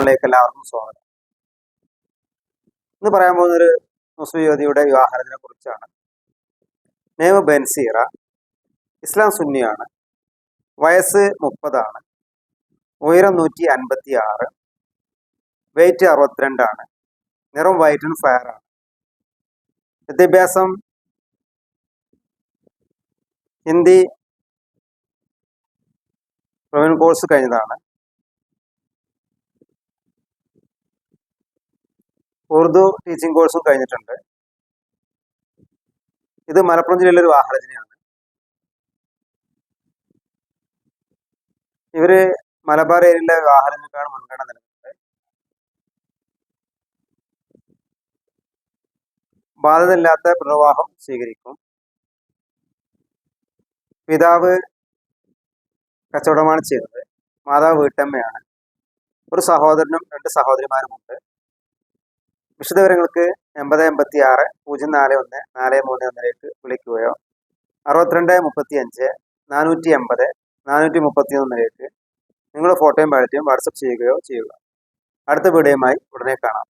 സോണിലേക്ക് എല്ലാവർക്കും സ്വാഗതം. ഇന്ന് പറയാൻ പോകുന്നൊരു മുസ്ലിം യുവതിയുടെ വിവാഹത്തിനെ കുറിച്ചാണ്. നേമ ബെൻസീറ, ഇസ്ലാം സുന്നിയാണ്, വയസ്സ് 30 ഉയരം 156, വെയിറ്റ് 62, നിറം വൈറ്റ് ആൻഡ് ഫയർ ആണ്. വിദ്യാഭ്യാസം ഹിന്ദി പ്രൊഫഷണൽ കോഴ്സ് കഴിഞ്ഞതാണ്. ഉറുദു ടീച്ചിങ് കോഴ്സും കഴിഞ്ഞിട്ടുണ്ട്. ഇത് മലപ്പുറം ജില്ലയിലെ ഒരു വിവാഹരചനയാണ്. ഇവര് മലബാർ ഏരിയയിലെ വിവാഹരചനക്കാണ് മുൻഗണന നൽകുന്നത്. ബാധ്യതയില്ലാത്ത പുനർവിവാഹം സ്വീകരിക്കും. പിതാവ് കച്ചവടമാണ് ചെയ്യുന്നത്. മാതാവ് വീട്ടമ്മയാണ്. ഒരു സഹോദരനും 2 സഹോദരിമാരുമുണ്ട്. വിശദവിവരങ്ങൾക്ക് 8086 041 431 വിളിക്കുകയോ 6235 480 431 നിങ്ങളുടെ ഫോട്ടോയും ബയോഡേറ്റയും വാട്സപ്പ് ചെയ്യുകയോ ചെയ്യുക. അടുത്ത വീഡിയോയുമായി ഉടനെ കാണാം.